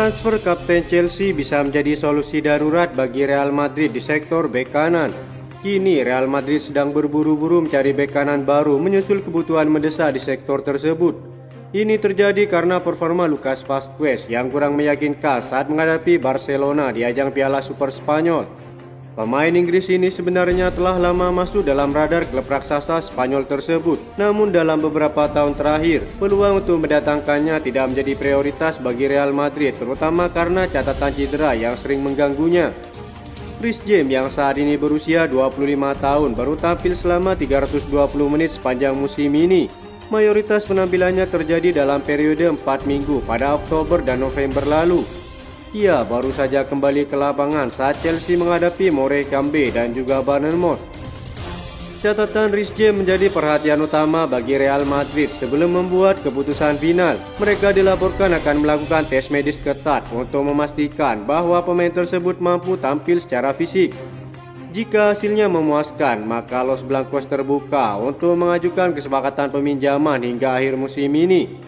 Transfer kapten Chelsea bisa menjadi solusi darurat bagi Real Madrid di sektor bek kanan. Kini Real Madrid sedang berburu-buru mencari bek kanan baru menyusul kebutuhan mendesak di sektor tersebut. Ini terjadi karena performa Lucas Vazquez yang kurang meyakinkan saat menghadapi Barcelona di ajang Piala Super Spanyol. Pemain Inggris ini sebenarnya telah lama masuk dalam radar klub raksasa Spanyol tersebut. Namun dalam beberapa tahun terakhir, peluang untuk mendatangkannya tidak menjadi prioritas bagi Real Madrid, terutama karena catatan cedera yang sering mengganggunya. Reece James yang saat ini berusia 25 tahun baru tampil selama 320 menit sepanjang musim ini. Mayoritas penampilannya terjadi dalam periode 4 minggu pada Oktober dan November lalu. Ia baru saja kembali ke lapangan saat Chelsea menghadapi Morecambe dan juga Bournemouth. Catatan Reece James menjadi perhatian utama bagi Real Madrid sebelum membuat keputusan final. Mereka dilaporkan akan melakukan tes medis ketat untuk memastikan bahwa pemain tersebut mampu tampil secara fisik. Jika hasilnya memuaskan, maka Los Blancos terbuka untuk mengajukan kesepakatan peminjaman hingga akhir musim ini.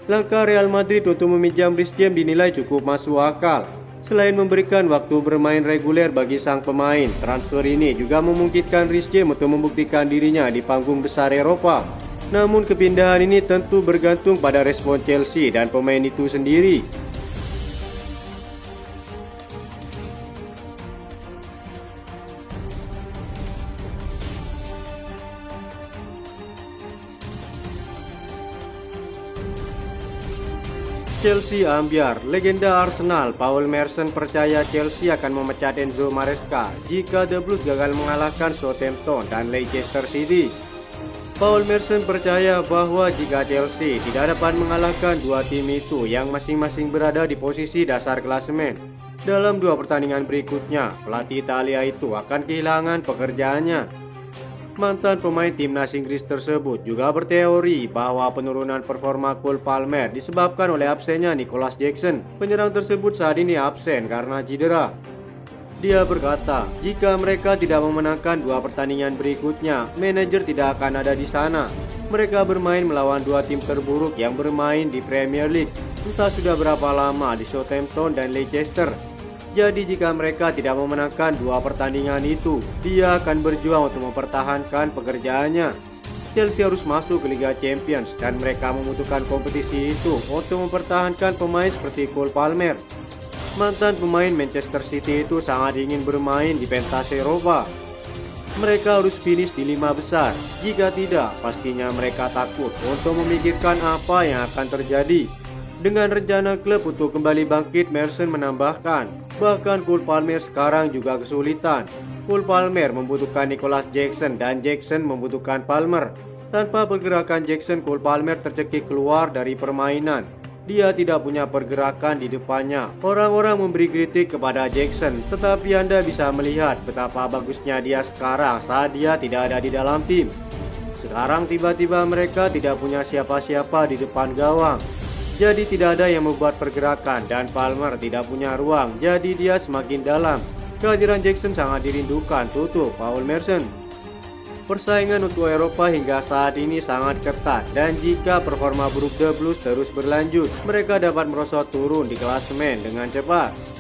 Langkah Real Madrid untuk meminjam Reece James dinilai cukup masuk akal. Selain memberikan waktu bermain reguler bagi sang pemain, transfer ini juga memungkinkan Reece James untuk membuktikan dirinya di panggung besar Eropa. Namun kepindahan ini tentu bergantung pada respon Chelsea dan pemain itu sendiri. Chelsea ambyar. Legenda Arsenal Paul Merson percaya Chelsea akan memecat Enzo Maresca jika The Blues gagal mengalahkan Southampton dan Leicester City. Paul Merson percaya bahwa jika Chelsea tidak dapat mengalahkan dua tim itu yang masing-masing berada di posisi dasar klasemen, dalam dua pertandingan berikutnya, pelatih Italia itu akan kehilangan pekerjaannya. Mantan pemain timnas Inggris tersebut juga berteori bahwa penurunan performa Cole Palmer disebabkan oleh absennya Nicholas Jackson. Penyerang tersebut saat ini absen karena cedera. Dia berkata, jika mereka tidak memenangkan dua pertandingan berikutnya, manajer tidak akan ada di sana. Mereka bermain melawan dua tim terburuk yang bermain di Premier League. Entah sudah berapa lama di Southampton dan Leicester. Jadi jika mereka tidak memenangkan dua pertandingan itu, dia akan berjuang untuk mempertahankan pekerjaannya. Chelsea harus masuk ke Liga Champions dan mereka membutuhkan kompetisi itu untuk mempertahankan pemain seperti Cole Palmer. Mantan pemain Manchester City itu sangat ingin bermain di pentas Eropa. Mereka harus finish di 5 besar. Jika tidak, pastinya mereka takut untuk memikirkan apa yang akan terjadi. Dengan rencana klub untuk kembali bangkit, Merson menambahkan, bahkan Cole Palmer sekarang juga kesulitan. Cole Palmer membutuhkan Nicholas Jackson dan Jackson membutuhkan Palmer. Tanpa pergerakan Jackson, Cole Palmer tercekik keluar dari permainan. Dia tidak punya pergerakan di depannya. Orang-orang memberi kritik kepada Jackson, tetapi Anda bisa melihat betapa bagusnya dia sekarang saat dia tidak ada di dalam tim. Sekarang tiba-tiba mereka tidak punya siapa-siapa di depan gawang. Jadi tidak ada yang membuat pergerakan dan Palmer tidak punya ruang, jadi dia semakin dalam. Kehadiran Jackson sangat dirindukan, tutup Paul Merson. Persaingan untuk Eropa hingga saat ini sangat ketat dan jika performa buruk The Blues terus berlanjut, mereka dapat merosot turun di klasemen dengan cepat.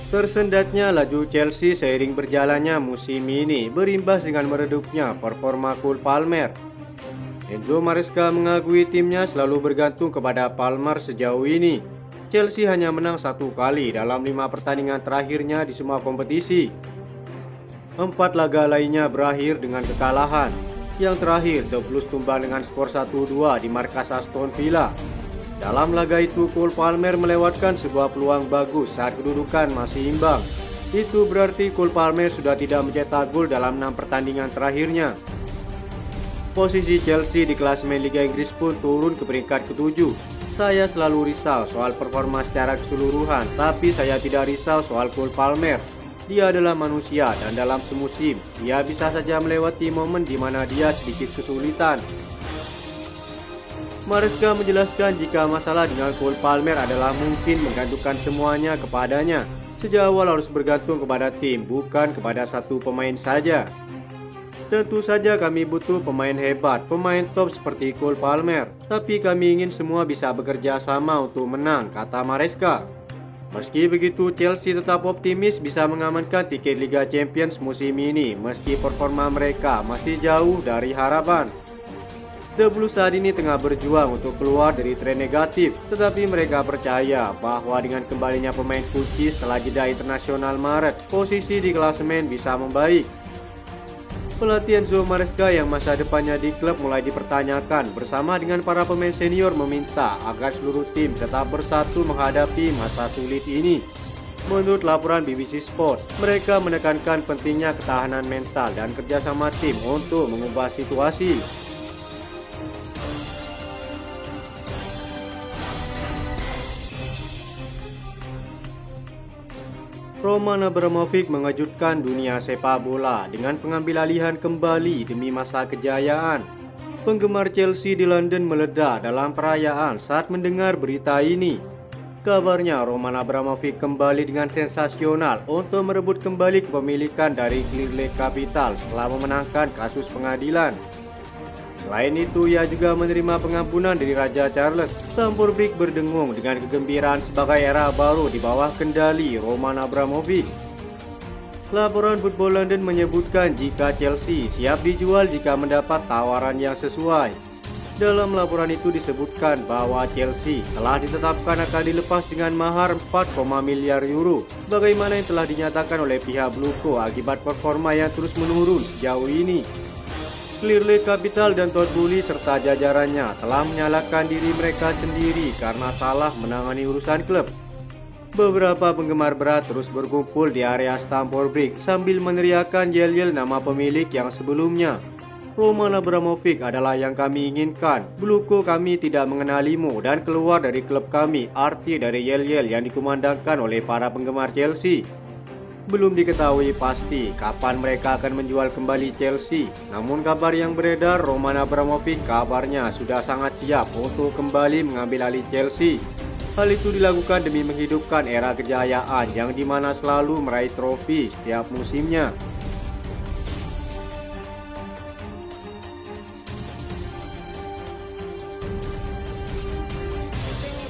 Tersendatnya laju Chelsea seiring berjalannya musim ini berimbas dengan meredupnya performa Cole Palmer. Enzo Maresca mengakui timnya selalu bergantung kepada Palmer sejauh ini. Chelsea hanya menang 1 kali dalam 5 pertandingan terakhirnya di semua kompetisi. 4 laga lainnya berakhir dengan kekalahan. Yang terakhir, The Blues tumbang dengan skor 1-2 di markas Aston Villa. Dalam laga itu, Cole Palmer melewatkan sebuah peluang bagus saat kedudukan masih imbang. Itu berarti Cole Palmer sudah tidak mencetak gol dalam 6 pertandingan terakhirnya. Posisi Chelsea di klasemen Liga Inggris pun turun ke peringkat ke-7. Saya selalu risau soal performa secara keseluruhan, tapi saya tidak risau soal Cole Palmer. Dia adalah manusia dan dalam semusim, dia bisa saja melewati momen di mana dia sedikit kesulitan. Maresca menjelaskan jika masalah dengan Cole Palmer adalah mungkin menggantungkan semuanya kepadanya. Sejak awal harus bergantung kepada tim, bukan kepada satu pemain saja. Tentu saja kami butuh pemain hebat, pemain top seperti Cole Palmer. Tapi kami ingin semua bisa bekerja sama untuk menang, kata Maresca. Meski begitu, Chelsea tetap optimis bisa mengamankan tiket Liga Champions musim ini meski performa mereka masih jauh dari harapan. The Blues saat ini tengah berjuang untuk keluar dari tren negatif, tetapi mereka percaya bahwa dengan kembalinya pemain kunci setelah jeda internasional Maret, posisi di klasemen bisa membaik. Pelatih Enzo Maresca yang masa depannya di klub mulai dipertanyakan bersama dengan para pemain senior meminta agar seluruh tim tetap bersatu menghadapi masa sulit ini. Menurut laporan BBC Sport, mereka menekankan pentingnya ketahanan mental dan kerjasama tim untuk mengubah situasi. Roman Abramovich mengejutkan dunia sepak bola dengan pengambil alihan kembali demi masa kejayaan. Penggemar Chelsea di London meledak dalam perayaan saat mendengar berita ini. Kabarnya Roman Abramovich kembali dengan sensasional untuk merebut kembali kepemilikan dari Clearlake Capital setelah memenangkan kasus pengadilan. Selain itu, ia juga menerima pengampunan dari Raja Charles. Stamford Bridge berdengung dengan kegembiraan sebagai era baru di bawah kendali Roman Abramovich. Laporan Football London menyebutkan jika Chelsea siap dijual jika mendapat tawaran yang sesuai. Dalam laporan itu disebutkan bahwa Chelsea telah ditetapkan akan dilepas dengan mahar 4, miliar euro, sebagaimana yang telah dinyatakan oleh pihak Bluco akibat performa yang terus menurun sejauh ini. Clearlake Capital dan Todd Boehly serta jajarannya telah menyalahkan diri mereka sendiri karena salah menangani urusan klub. Beberapa penggemar berat terus berkumpul di area Stamford Bridge sambil meneriakkan yel-yel nama pemilik yang sebelumnya. Roman Abramovich adalah yang kami inginkan. Bluco kami tidak mengenalimu dan keluar dari klub kami, arti dari yel-yel yang dikumandangkan oleh para penggemar Chelsea. Belum diketahui pasti kapan mereka akan menjual kembali Chelsea. Namun kabar yang beredar, Roman Abramovich kabarnya sudah sangat siap untuk kembali mengambil alih Chelsea. Hal itu dilakukan demi menghidupkan era kejayaan yang dimana selalu meraih trofi setiap musimnya.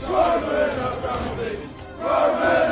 Roman Abramovich! Roman!